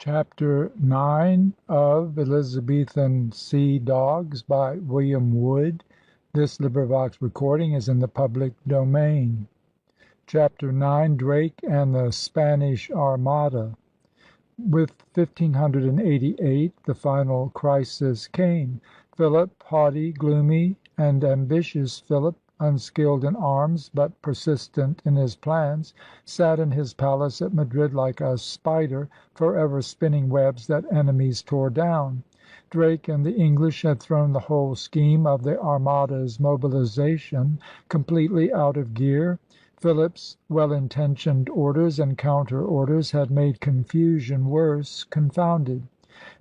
Chapter 9 of Elizabethan Sea-Dogs by William Wood. Recording is in the public domain. Chapter 9, Drake and the Spanish Armada. With 1588 the final crisis came. Philip, haughty, gloomy, and ambitious Philip, unskilled in arms but persistent in his plans, sat in his palace at Madrid like a spider forever spinning webs that enemies tore down. Drake and the English had thrown the whole scheme of the Armada's mobilization completely out of gear. Philip's well-intentioned orders and counter-orders had made confusion worse confounded.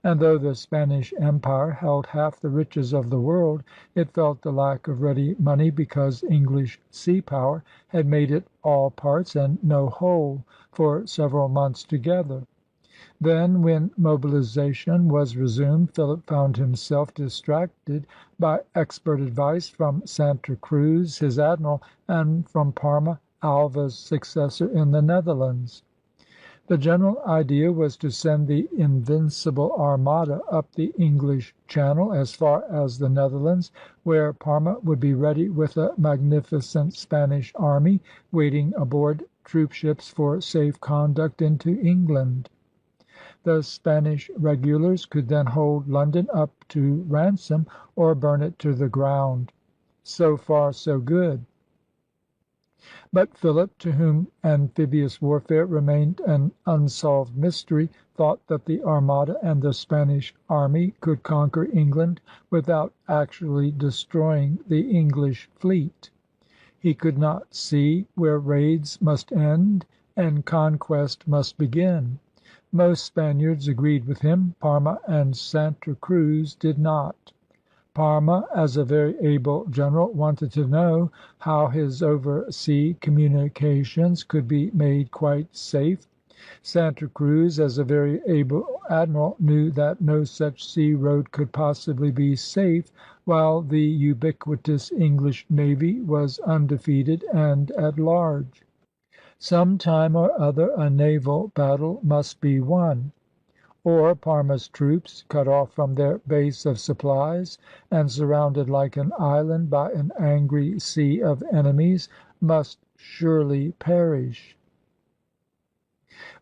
And though the Spanish Empire held half the riches of the world, it felt the lack of ready money because English sea power had made it all parts and no whole for several months together. Then, when mobilization was resumed, Philip found himself distracted by expert advice from Santa Cruz, his admiral, and from Parma, Alva's successor in the Netherlands. The general idea was to send the Invincible Armada up the English Channel as far as the Netherlands, where Parma would be ready with a magnificent Spanish army waiting aboard troop-ships for safe conduct into England. The Spanish regulars could then hold London up to ransom or burn it to the ground. So far, so good. But Philip, to whom amphibious warfare remained an unsolved mystery, thought that the Armada and the Spanish army could conquer England without actually destroying the English fleet. He could not see where raids must end and conquest must begin. Most Spaniards agreed with him. Parma and Santa Cruz did not. Parma, as a very able general, wanted to know how his oversea communications could be made quite safe. Santa Cruz, as a very able admiral, knew that no such sea road could possibly be safe while the ubiquitous English navy was undefeated and at large. Some time or other a naval battle must be won, or Parma's troops, cut off from their base of supplies and surrounded like an island by an angry sea of enemies, must surely perish.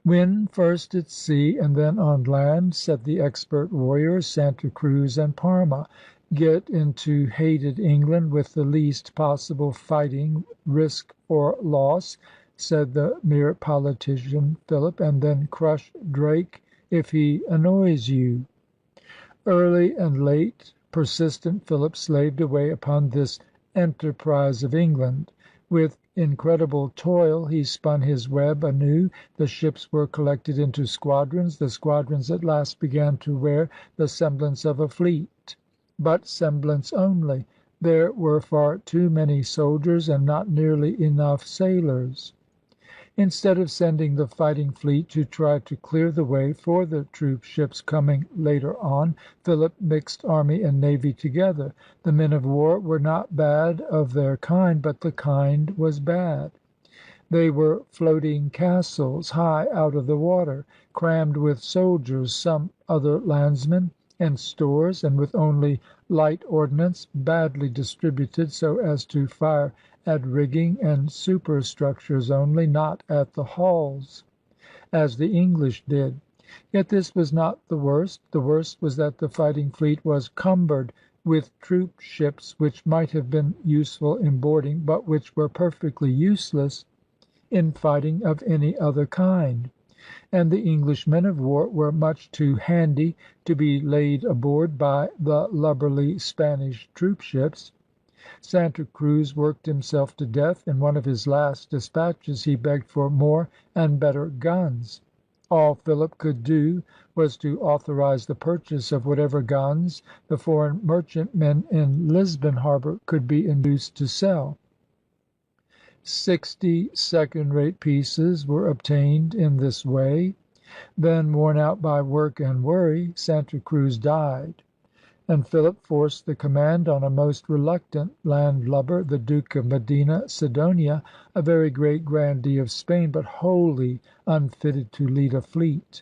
"Win first at sea and then on land," said the expert warriors, Santa Cruz and Parma. "Get into hated England with the least possible fighting, risk or loss," said the mere politician Philip, "and then crush Drake if he annoys you." Early and late, persistent Philip slaved away upon this enterprise of England. With incredible toil he spun his web anew. The ships were collected into squadrons. The squadrons at last began to wear the semblance of a fleet. But semblance only. There were far too many soldiers and not nearly enough sailors. Instead of sending the fighting fleet to try to clear the way for the troop ships coming later on, Philip mixed army and navy together. The men of war were not bad of their kind, but the kind was bad. They were floating castles, high out of the water, crammed with soldiers, some other landsmen, and stores, and with only light ordnance, badly distributed so as to fire at rigging and superstructures only, not at the hulls, as the English did. Yet this was not the worst. The worst was that the fighting fleet was cumbered with troop ships which might have been useful in boarding, but which were perfectly useless in fighting of any other kind. And the English men of war were much too handy to be laid aboard by the lubberly Spanish troop ships. Santa Cruz worked himself to death. In one of his last dispatches he begged for more and better guns. All Philip could do was to authorize the purchase of whatever guns the foreign merchantmen in Lisbon harbor could be induced to sell. 60 second-rate pieces were obtained in this way. Then, worn out by work and worry, Santa Cruz died, and Philip forced the command on a most reluctant landlubber, the Duke of Medina Sidonia, a very great grandee of Spain, but wholly unfitted to lead a fleet.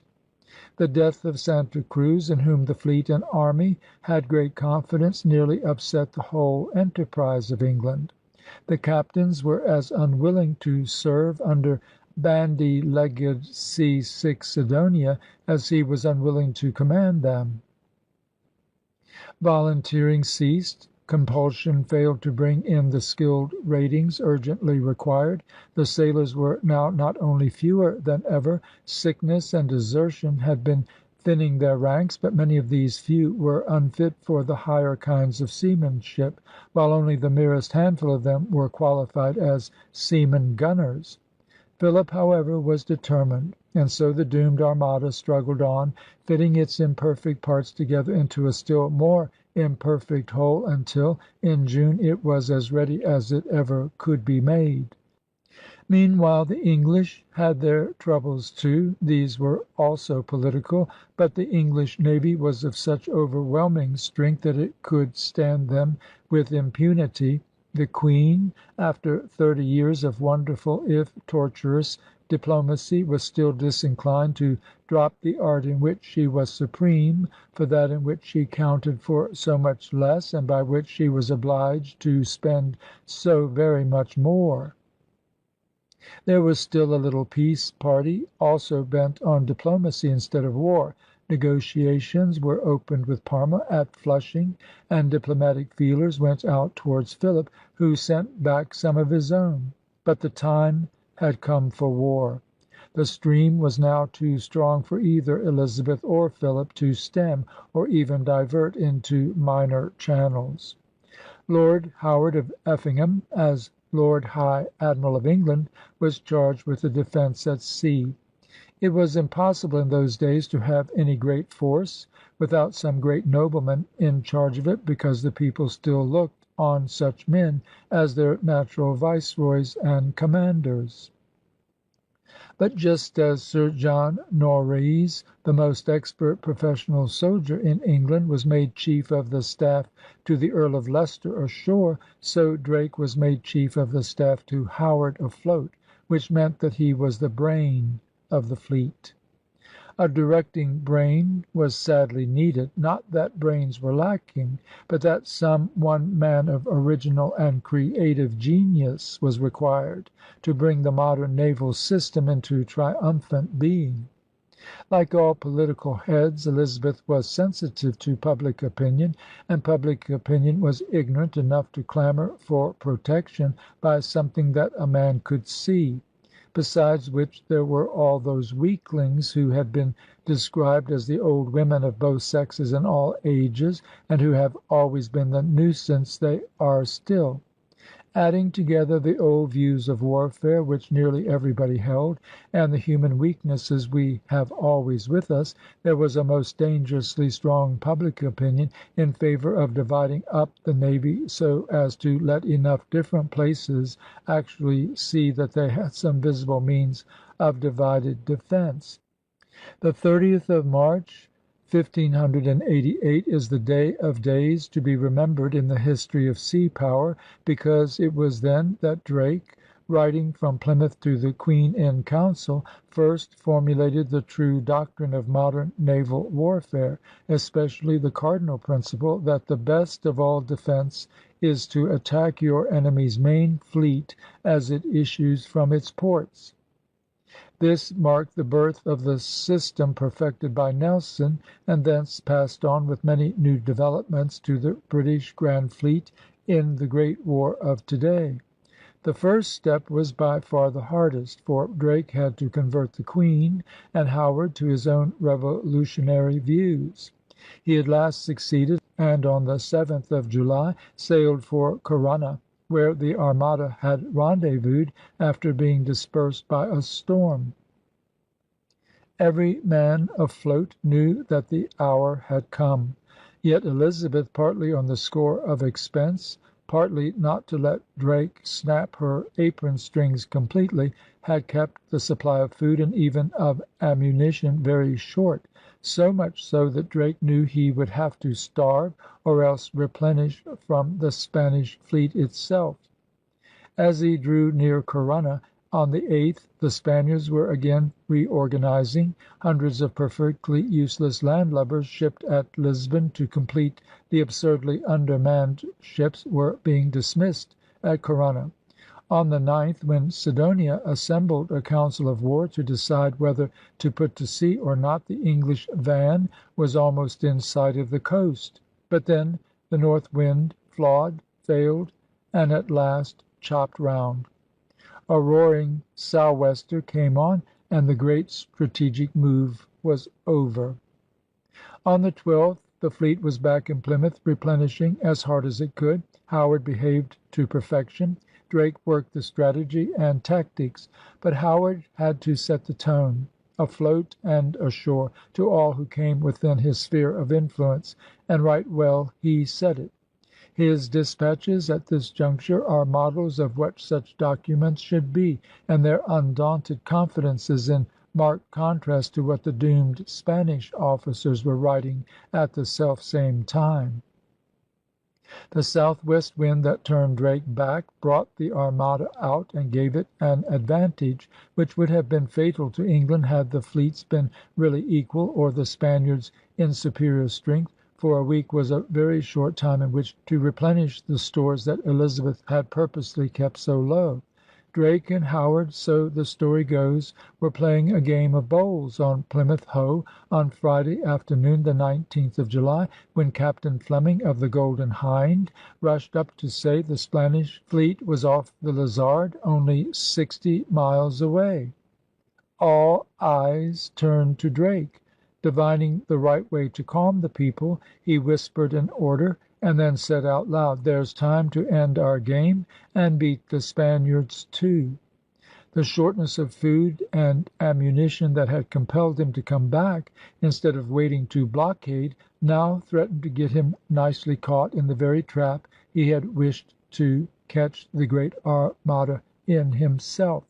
The death of Santa Cruz, in whom the fleet and army had great confidence, nearly upset the whole enterprise of England. The captains were as unwilling to serve under bandy-legged sea-sick Sidonia as he was unwilling to command them. Volunteering ceased. Compulsion failed to bring in the skilled ratings urgently required. The sailors were now not only fewer than ever. Sickness and desertion had been thinning their ranks, but many of these few were unfit for the higher kinds of seamanship, while only the merest handful of them were qualified as seamen gunners. Philip, however, was determined, and so the doomed Armada struggled on, fitting its imperfect parts together into a still more imperfect whole, until in June it was as ready as it ever could be made. Meanwhile the English had their troubles too. These were also political. But the English navy was of such overwhelming strength that it could stand them with impunity. The Queen, after 30 years of wonderful if tortuous diplomacy, was still disinclined to drop the art in which she was supreme for that in which she counted for so much less, and by which she was obliged to spend so very much more. There was still a little peace party, also bent on diplomacy instead of war. Negotiations were opened with Parma at Flushing, and diplomatic feelers went out towards Philip, who sent back some of his own. But the time had come for war. The stream was now too strong for either Elizabeth or Philip to stem, or even divert into minor channels. Lord Howard of Effingham, as Lord High Admiral of England, was charged with the defence at sea. It was impossible in those days to have any great force without some great nobleman in charge of it, because the people still looked on such men as their natural viceroys and commanders. But just as Sir John Norreys, the most expert professional soldier in England, was made chief of the staff to the Earl of Leicester ashore, so Drake was made chief of the staff to Howard afloat, which meant that he was the brain of the fleet. A directing brain was sadly needed. Not that brains were lacking, but that some one man of original and creative genius was required to bring the modern naval system into triumphant being. Like all political heads, Elizabeth was sensitive to public opinion, and public opinion was ignorant enough to clamor for protection by something that a man could see. Besides which there were all those weaklings who had been described as the old women of both sexes in all ages, and who have always been the nuisance they are still. Adding together the old views of warfare, which nearly everybody held, and the human weaknesses we have always with us, there was a most dangerously strong public opinion in favor of dividing up the navy so as to let enough different places actually see that they had some visible means of divided defense. The 30th of March, 1588, is the day of days to be remembered in the history of sea power, because it was then that Drake, writing from Plymouth to the Queen in Council, first formulated the true doctrine of modern naval warfare, especially the cardinal principle that the best of all defense is to attack your enemy's main fleet as it issues from its ports. This marked the birth of the system perfected by Nelson, and thence passed on with many new developments to the British Grand Fleet in the great war of today. The first step was by far the hardest, for Drake had to convert the Queen and Howard to his own revolutionary views. He at last succeeded, and on the 7th of July sailed for Corunna, where the Armada had rendezvoused after being dispersed by a storm. Every man afloat knew that the hour had come. Yet Elizabeth, partly on the score of expense, partly not to let Drake snap her apron strings completely, had kept the supply of food and even of ammunition very short, so much so that Drake knew he would have to starve or else replenish from the Spanish fleet itself. As he drew near Corunna On the 8th the Spaniards were again reorganizing. Hundreds of perfectly useless landlubbers shipped at Lisbon to complete the absurdly undermanned ships were being dismissed at Corunna. On the 9th, when Sidonia assembled a council of war to decide whether to put to sea or not, the English van was almost in sight of the coast. But then the north wind flawed, failed, and at last chopped round. A roaring sou'wester came on, and the great strategic move was over. On the 12th the fleet was back in Plymouth, replenishing as hard as it could. Howard behaved to perfection. Drake worked the strategy and tactics. But Howard had to set the tone, afloat and ashore, to all who came within his sphere of influence, and right well he said it. His dispatches at this juncture are models of what such documents should be, and their undaunted confidence is in marked contrast to what the doomed Spanish officers were writing at the selfsame time. The southwest wind that turned Drake back brought the Armada out and gave it an advantage which would have been fatal to England had the fleets been really equal or the Spaniards in superior strength. For a week was a very short time in which to replenish the stores that Elizabeth had purposely kept so low. Drake and Howard, so the story goes, were playing a game of bowls on Plymouth Hoe on Friday afternoon, the 19th of July, when Captain Fleming of the Golden Hind rushed up to say the Spanish fleet was off the Lizard, only 60 miles away. All eyes turned to Drake. Divining the right way to calm the people, he whispered an order, and then said out loud, "There's time to end our game and beat the Spaniards too." The shortness of food and ammunition that had compelled him to come back instead of waiting to blockade now threatened to get him nicely caught in the very trap he had wished to catch the great Armada in himself.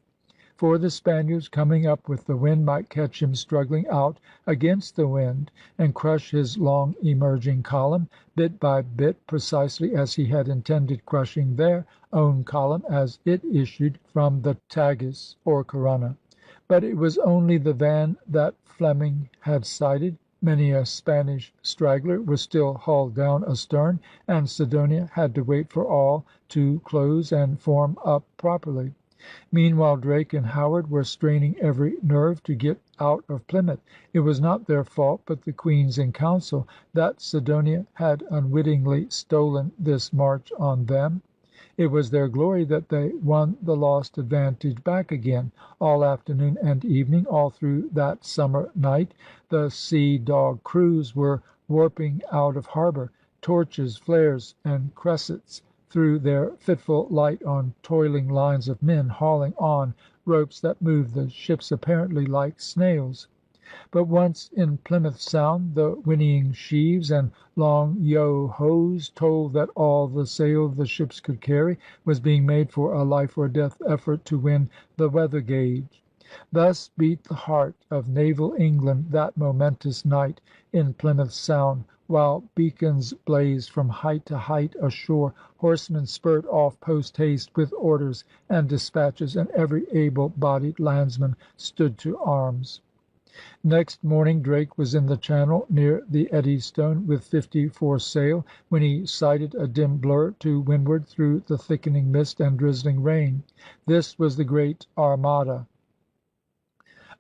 For the Spaniards, coming up with the wind, might catch him struggling out against the wind and crush his long emerging column, bit by bit, precisely as he had intended crushing their own column as it issued from the Tagus or Corunna. But it was only the van that Fleming had sighted. Many a Spanish straggler was still hull down astern, and Sidonia had to wait for all to close and form up properly. Meanwhile Drake and Howard were straining every nerve to get out of Plymouth. It was not their fault, but the Queen's in Council, that Sidonia had unwittingly stolen this march on them. It was their glory that they won the lost advantage back again. All afternoon and evening, all through that summer night, the Sea-Dog crews were warping out of harbour. Torches, flares, and cressets threw their fitful light on toiling lines of men hauling on ropes that moved the ships apparently like snails. But once in Plymouth Sound the whinnying sheaves and long yo-hos told that all the sail the ships could carry was being made for a life or death effort to win the weather gage. Thus beat the heart of naval England that momentous night in Plymouth Sound, while beacons blazed from height to height ashore, horsemen spurred off post-haste with orders and dispatches, and every able-bodied landsman stood to arms. Next morning Drake was in the Channel near the Eddystone with 54 sail, when he sighted a dim blur to windward through the thickening mist and drizzling rain. This was the great Armada.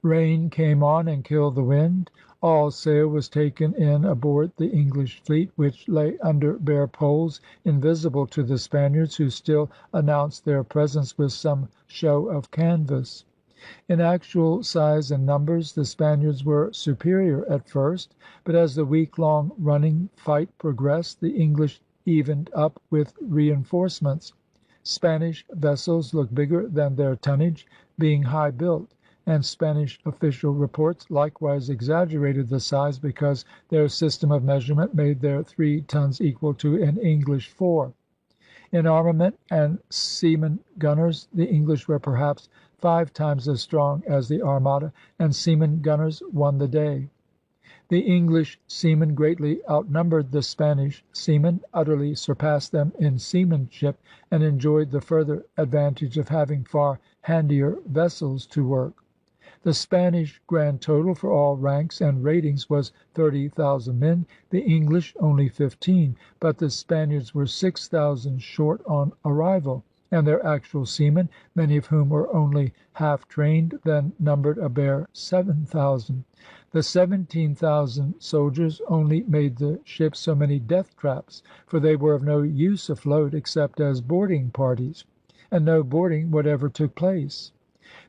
Rain came on and killed the wind. All sail was taken in aboard the English fleet, which lay under bare poles, invisible to the Spaniards, who still announced their presence with some show of canvas. In actual size and numbers the Spaniards were superior at first, but as the week-long running fight progressed, the English evened up with reinforcements. Spanish vessels looked bigger than their tonnage, being high built, and Spanish official reports likewise exaggerated the size because their system of measurement made their 3 tons equal to an English 4. In armament and seamen gunners the English were perhaps 5 times as strong as the Armada, and seamen gunners won the day. The English seamen greatly outnumbered the Spanish seamen, utterly surpassed them in seamanship, and enjoyed the further advantage of having far handier vessels to work. The Spanish grand total for all ranks and ratings was 30,000 men, the English only 15, but the Spaniards were 6,000 short on arrival, and their actual seamen, many of whom were only half trained, then numbered a bare 7,000. The 17,000 soldiers only made the ships so many death traps, for they were of no use afloat except as boarding parties, and no boarding whatever took place.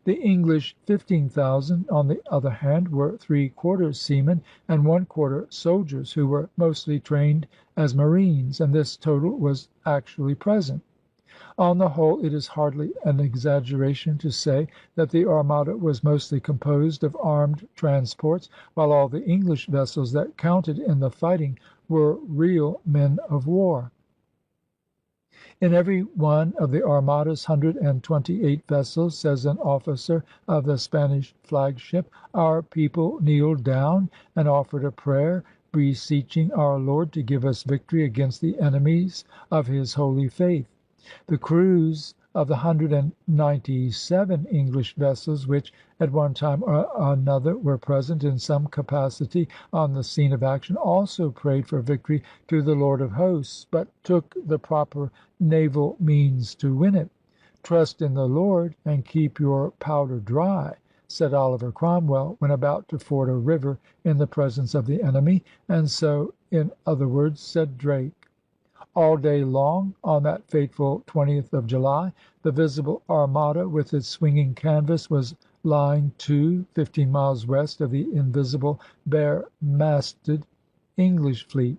The English 15,000, on the other hand, were three-quarters seamen and one-quarter soldiers, who were mostly trained as marines, and this total was actually present. On the whole, it is hardly an exaggeration to say that the Armada was mostly composed of armed transports, while all the English vessels that counted in the fighting were real men of war. "In every one of the Armada's 128 vessels," says an officer of the Spanish flagship, "our people kneeled down and offered a prayer, beseeching our Lord to give us victory against the enemies of his holy faith." The crews of the 197 English vessels which at one time or another were present in some capacity on the scene of action also prayed for victory to the Lord of hosts, but took the proper naval means to win it. "Trust in the Lord and keep your powder dry," said Oliver Cromwell when about to ford a river in the presence of the enemy, and so in other words said Drake. All day long on that fateful 20th of July the visible Armada with its swinging canvas was lying to, 15 miles west of the invisible bare-masted English fleet.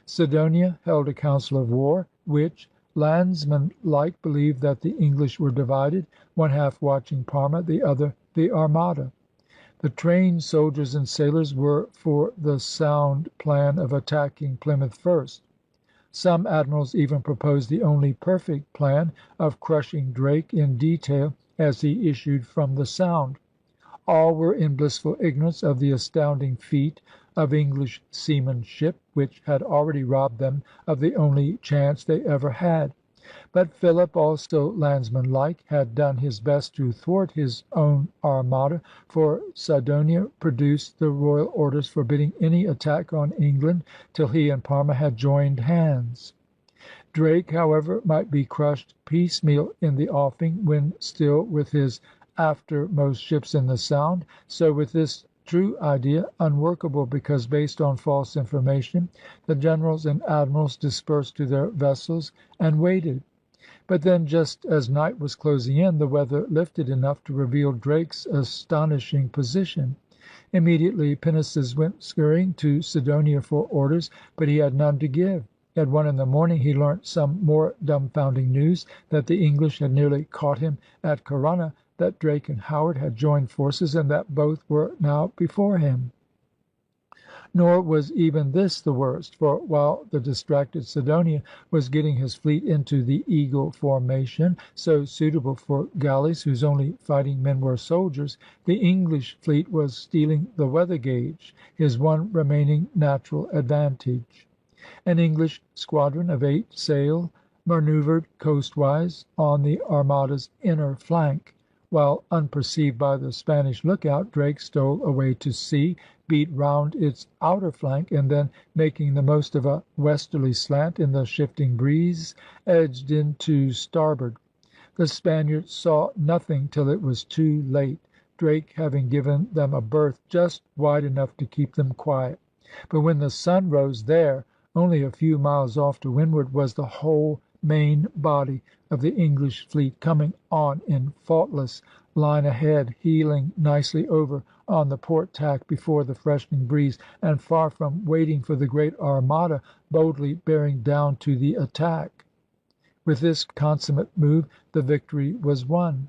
Sidonia held a council of war, which, landsman-like, believed that the English were divided, one half watching Parma, the other the Armada. The trained soldiers and sailors were for the sound plan of attacking Plymouth first. Some admirals even proposed the only perfect plan of crushing Drake in detail as he issued from the Sound. All were in blissful ignorance of the astounding feat of English seamanship, which had already robbed them of the only chance they ever had. But Philip, also landsmanlike, had done his best to thwart his own Armada, for Sidonia produced the royal orders forbidding any attack on England till he and Parma had joined hands. Drake, however, might be crushed piecemeal in the offing, when still with his aftermost ships in the Sound. So with this true idea, unworkable because based on false information, the generals and admirals dispersed to their vessels and waited. But then, just as night was closing in, the weather lifted enough to reveal Drake's astonishing position. Immediately pinnaces went scurrying to Sidonia for orders, but he had none to give. At 1 in the morning he learnt some more dumbfounding news, that the English had nearly caught him at Corunna, that Drake and Howard had joined forces, and that both were now before him. Nor was even this the worst, for while the distracted Sidonia was getting his fleet into the eagle formation, so suitable for galleys whose only fighting men were soldiers, the English fleet was stealing the weather gage, his one remaining natural advantage. An English squadron of 8 sail maneuvered coastwise on the Armada's inner flank. While unperceived by the Spanish lookout, Drake stole away to sea, beat round its outer flank, and then, making the most of a westerly slant in the shifting breeze, edged in to starboard. The Spaniards saw nothing till it was too late, Drake having given them a berth just wide enough to keep them quiet. But when the sun rose, there, only a few miles off to windward, was the whole main body of the English fleet coming on in faultless line ahead, heeling nicely over on the port tack before the freshening breeze, and far from waiting for the great Armada, boldly bearing down to the attack. With this consummate move the victory was won.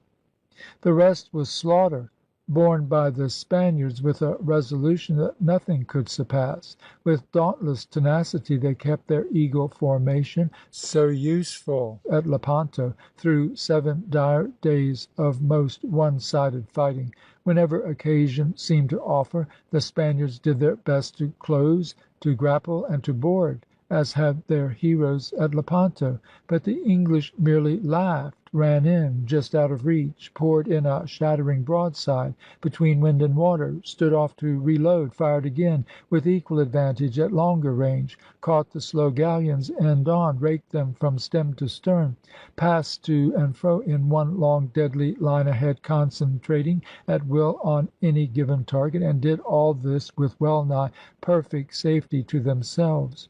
The rest was slaughter, borne by the Spaniards with a resolution that nothing could surpass. With dauntless tenacity they kept their eagle formation, so useful at Lepanto, through 7 dire days of most one-sided fighting. Whenever occasion seemed to offer, the Spaniards did their best to close, to grapple, and to board, as had their heroes at Lepanto. But the English merely laughed ran in, just out of reach, poured in a shattering broadside, between wind and water, stood off to reload, fired again, with equal advantage at longer range, caught the slow galleons end on, raked them from stem to stern, passed to and fro in one long deadly line ahead, concentrating at will on any given target, and did all this with well nigh perfect safety to themselves.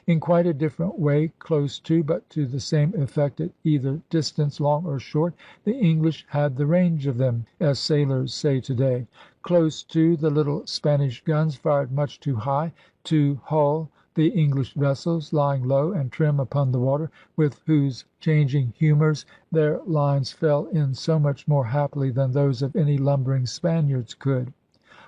In quite a different way, close to, but to the same effect at either distance, long or short, the English had the range of them, as sailors say today. Close to, the little Spanish guns fired much too high to hull the English vessels, lying low and trim upon the water, with whose changing humours their lines fell in so much more happily than those of any lumbering Spaniards could.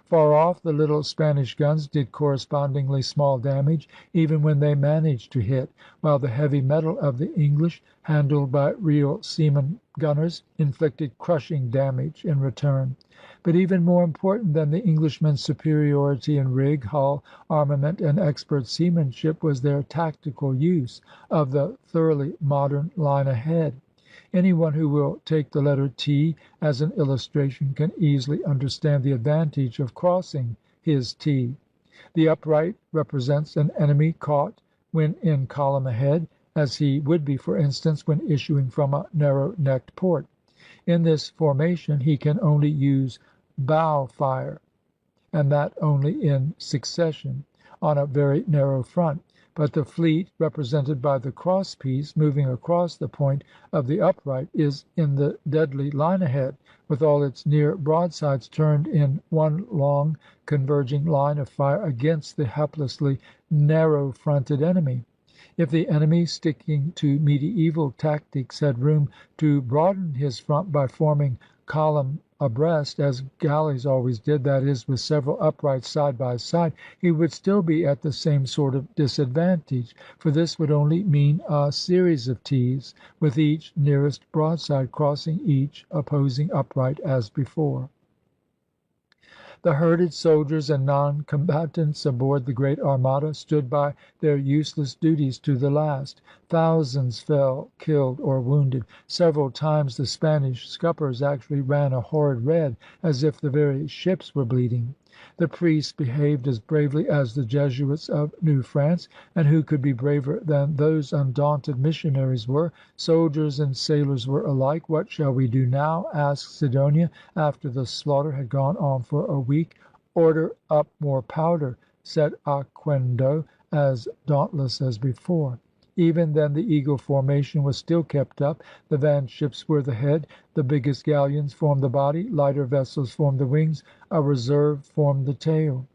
Far off, the little Spanish guns did correspondingly small damage, even when they managed to hit, while the heavy metal of the English, handled by real seaman gunners, inflicted crushing damage in return. But even more important than the Englishmen's superiority in rig, hull, armament, and expert seamanship was their tactical use of the thoroughly modern line ahead. Any one who will take the letter T as an illustration can easily understand the advantage of crossing his T. The upright represents an enemy caught when in column ahead, as he would be, for instance, when issuing from a narrow necked port. In this formation he can only use bow fire, and that only in succession, on a very narrow front. But the fleet, represented by the cross piece, moving across the point of the upright, is in the deadly line ahead, with all its near broadsides turned in one long converging line of fire against the helplessly narrow fronted enemy. If the enemy, sticking to mediaeval tactics, had room to broaden his front by forming column abreast, as galleys always did, that is, with several uprights side by side, he would still be at the same sort of disadvantage, for this would only mean a series of T's, with each nearest broadside crossing each opposing upright as before. The herded soldiers and non-combatants aboard the great Armada stood by their useless duties to the last. Thousands fell killed or wounded. Several times the Spanish scuppers actually ran a horrid red, as if the very ships were bleeding. The priests behaved as bravely as the Jesuits of New France, and who could be braver than those undaunted missionaries were? Soldiers and sailors were alike. "What shall we do now?" asked Sidonia, after the slaughter had gone on for a week. "Order up more powder," said Oquendo, as dauntless as before. Even then the eagle formation was still kept up. The van ships were the head, the biggest galleons formed the body, lighter vessels formed the wings, a reserve formed the tail.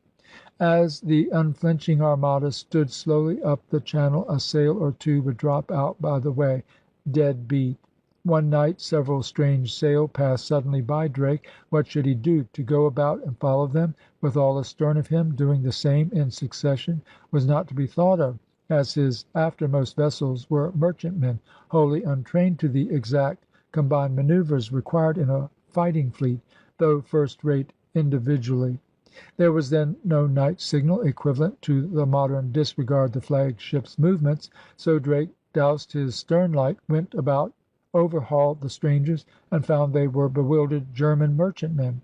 As the unflinching Armada stood slowly up the Channel, a sail or two would drop out by the way, dead beat. One night several strange sail passed suddenly by Drake. What should he do? To go about and follow them, with all astern of him, doing the same in succession, was not to be thought of, as his aftermost vessels were merchantmen, wholly untrained to the exact combined manoeuvres required in a fighting fleet, though first rate individually. There was then no night signal equivalent to the modern "disregard the flagship's movements," so Drake doused his stern light, went about, overhauled the strangers, and found they were bewildered German merchantmen.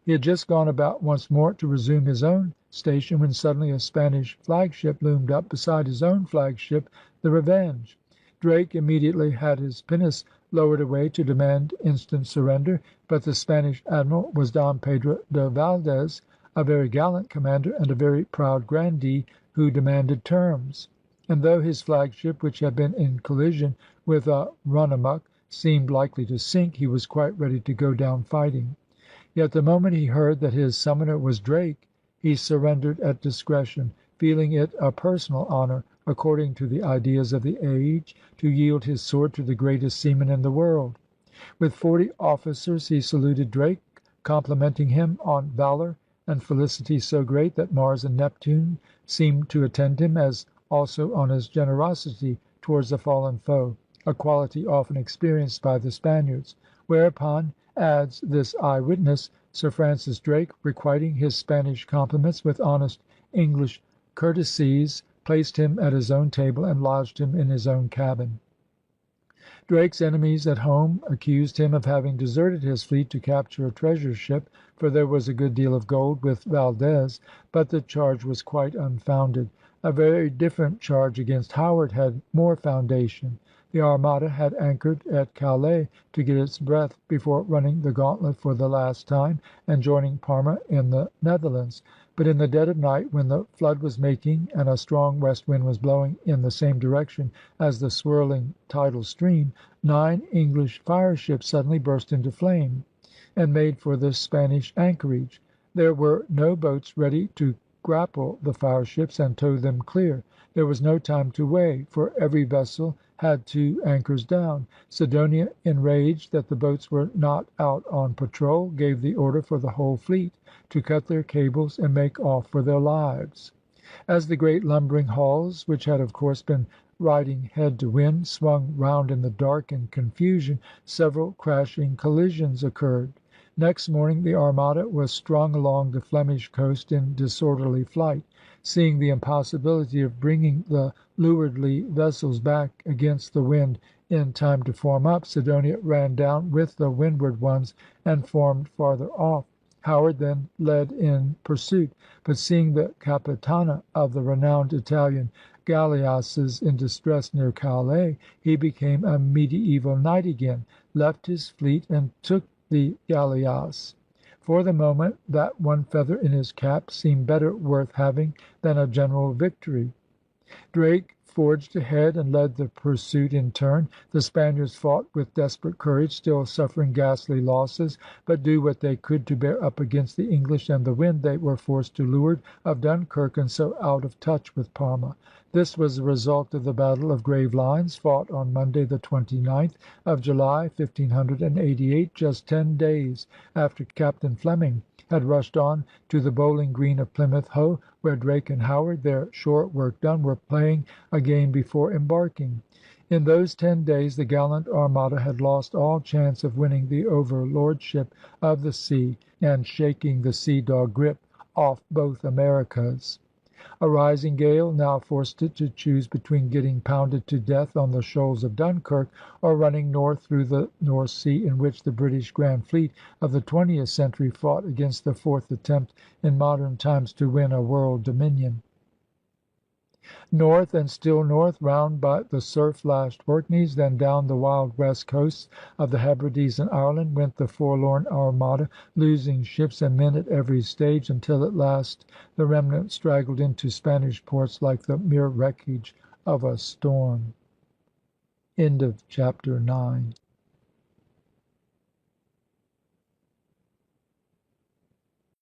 He had just gone about once more to resume his own station, when suddenly a Spanish flagship loomed up beside his own flagship, the Revenge. Drake immediately had his pinnace lowered away to demand instant surrender, but the Spanish admiral was Don Pedro de Valdez, a very gallant commander and a very proud grandee, who demanded terms. And though his flagship, which had been in collision with a run amuck, seemed likely to sink, he was quite ready to go down fighting. Yet the moment he heard that his summoner was Drake, he surrendered at discretion, feeling it a personal honor, according to the ideas of the age, to yield his sword to the greatest seaman in the world. With 40 officers he saluted Drake, complimenting him on valor and felicity so great that Mars and Neptune seemed to attend him, as also on his generosity towards a fallen foe, a quality often experienced by the Spaniards. Whereupon, adds this eye witness, Sir Francis Drake, requiting his Spanish compliments with honest English courtesies, placed him at his own table and lodged him in his own cabin. Drake's enemies at home accused him of having deserted his fleet to capture a treasure ship, for there was a good deal of gold with Valdez, but the charge was quite unfounded. A very different charge against Howard had more foundation. The Armada had anchored at Calais to get its breath before running the gauntlet for the last time and joining Parma in the Netherlands. But in the dead of night, when the flood was making and a strong west wind was blowing in the same direction as the swirling tidal stream, 9 English fireships suddenly burst into flame and made for the Spanish anchorage. There were no boats ready to grapple the fireships and tow them clear. There was no time to weigh, for every vessel had 2 anchors down. Sidonia, enraged that the boats were not out on patrol, gave the order for the whole fleet to cut their cables and make off for their lives. As the great lumbering hulls, which had of course been riding head to wind, swung round in the dark and confusion, several crashing collisions occurred. Next morning the Armada was strung along the Flemish coast in disorderly flight. Seeing the impossibility of bringing the leewardly vessels back against the wind in time to form up, Sidonia ran down with the windward ones and formed farther off. Howard then led in pursuit, but seeing the Capitana of the renowned Italian galleasses in distress near Calais, he became a mediaeval knight again, left his fleet, and took the galleasse. For the moment that one feather in his cap seemed better worth having than a general victory. Drake forged ahead and led the pursuit in turn. The Spaniards fought with desperate courage, still suffering ghastly losses, but do what they could to bear up against the English and the wind, they were forced to leeward of Dunkirk and so out of touch with Parma. This was the result of the Battle of Gravelines, fought on Monday, the 29th of July, 1588, just 10 days after Captain Fleming had rushed on to the Bowling Green of Plymouth Hoe, where Drake and Howard, their shore work done, were playing a game before embarking. In those 10 days the gallant Armada had lost all chance of winning the overlordship of the sea and shaking the sea-dog grip off both Americas. A rising gale now forced it to choose between getting pounded to death on the shoals of Dunkirk or running north through the North Sea, in which the British Grand Fleet of the 20th century fought against the fourth attempt in modern times to win a world dominion. North and still north, round by the surf-lashed Orkneys, then down the wild west coasts of the Hebrides and Ireland, went the forlorn Armada, losing ships and men at every stage, until at last the remnant straggled into Spanish ports like the mere wreckage of a storm. End of chapter 9.